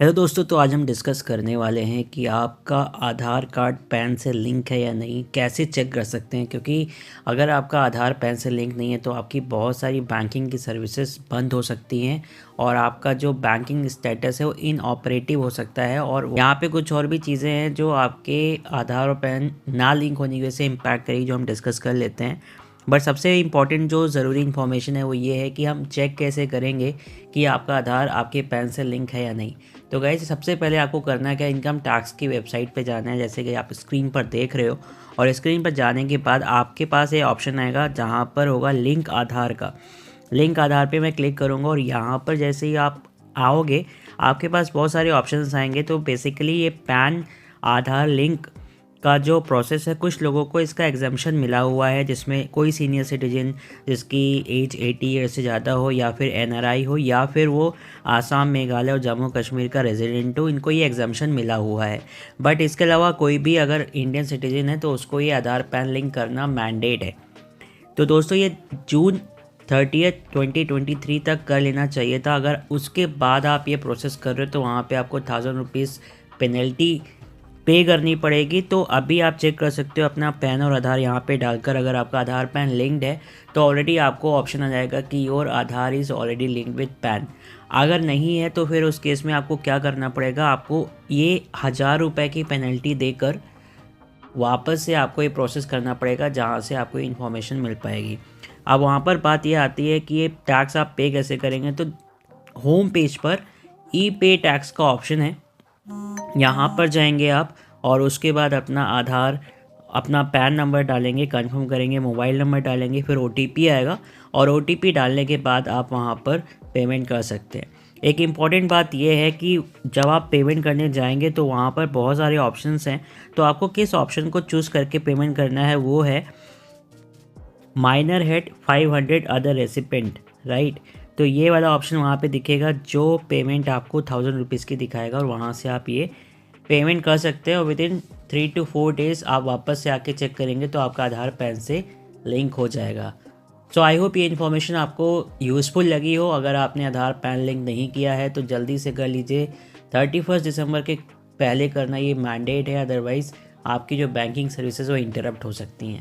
Hello दोस्तों, तो आज हम डिस्कस करने वाले हैं कि आपका आधार कार्ड पैन से लिंक है या नहीं, कैसे चेक कर सकते हैं। क्योंकि अगर आपका आधार पैन से लिंक नहीं है तो आपकी बहुत सारी बैंकिंग की सर्विसेज बंद हो सकती हैं और आपका जो बैंकिंग स्टेटस है वो इनऑपरेटिव हो सकता है। और यहाँ पे कुछ और भी चीज़ें हैं जो आपके आधार और पैन ना लिंक होने की वजह से इम्पैक्ट करेगी, जो हम डिस्कस कर लेते हैं। बट सबसे इम्पॉर्टेंट जो ज़रूरी इन्फॉर्मेशन है वो ये है कि हम चेक कैसे करेंगे कि आपका आधार आपके पैन से लिंक है या नहीं। तो गाइस, सबसे पहले आपको करना क्या, इनकम टैक्स की वेबसाइट पे जाना है, जैसे कि आप स्क्रीन पर देख रहे हो। और स्क्रीन पर जाने के बाद आपके पास ये ऑप्शन आएगा जहाँ पर होगा लिंक आधार का। लिंक आधार पे मैं क्लिक करूँगा और यहाँ पर जैसे ही आप आओगे आपके पास बहुत सारे ऑप्शंस आएंगे। तो बेसिकली ये पैन आधार लिंक का जो प्रोसेस है, कुछ लोगों को इसका एग्जाम्पशन मिला हुआ है, जिसमें कोई सीनियर सिटीजन जिसकी एज 80 ईयर से ज़्यादा हो, या फिर एनआरआई हो, या फिर वो आसाम, मेघालय और जम्मू कश्मीर का रेजिडेंट हो, इनको ये एग्जाम्पशन मिला हुआ है। बट इसके अलावा कोई भी अगर इंडियन सिटीजन है तो उसको ये आधार पैन लिंक करना मैंडेट है। तो दोस्तों, ये जून 30 2023 तक कर लेना चाहिए था। अगर उसके बाद आप ये प्रोसेस कर रहे हो तो वहाँ पे आपको 1000 रुपीज़ पेनल्टी पे करनी पड़ेगी। तो अभी आप चेक कर सकते हो अपना पैन और आधार यहाँ पे डालकर। अगर आपका आधार पैन लिंक्ड है तो ऑलरेडी आपको ऑप्शन आ जाएगा कि your Aadhaar is already linked with pan. अगर नहीं है तो फिर उस केस में आपको क्या करना पड़ेगा, आपको ये 1000 रुपये की पेनल्टी देकर वापस से आपको ये प्रोसेस करना पड़ेगा, जहाँ से आपको इन्फॉर्मेशन मिल पाएगी। अब वहाँ पर बात ये आती है कि ये टैक्स आप पे कैसे करेंगे। तो होम पेज पर ई पे टैक्स का ऑप्शन है, यहाँ पर जाएंगे आप और उसके बाद अपना आधार, अपना पैन नंबर डालेंगे, कंफर्म करेंगे, मोबाइल नंबर डालेंगे, फिर ओटीपी आएगा और ओटीपी डालने के बाद आप वहाँ पर पेमेंट कर सकते हैं। एक इम्पॉर्टेंट बात यह है कि जब आप पेमेंट करने जाएंगे तो वहाँ पर बहुत सारे ऑप्शंस हैं। तो आपको किस ऑप्शन को चूज़ करके पेमेंट करना है, वो है minor head 500 other recipient, right. तो ये वाला ऑप्शन वहाँ पे दिखेगा, जो पेमेंट आपको 1000 रुपीज़ की दिखाएगा और वहाँ से आप ये पेमेंट कर सकते हैं। और विद इन 3 to 4 डेज़ आप वापस से आके चेक करेंगे तो आपका आधार पैन से लिंक हो जाएगा। सो आई होप ये इन्फॉर्मेशन आपको यूज़फुल लगी हो। अगर आपने आधार पैन लिंक नहीं किया है तो जल्दी से कर लीजिए, 31 दिसंबर के पहले करना ये मैंडेट है, अदरवाइज़ आपकी जो बैंकिंग सर्विसेज वो इंटरप्ट हो सकती हैं।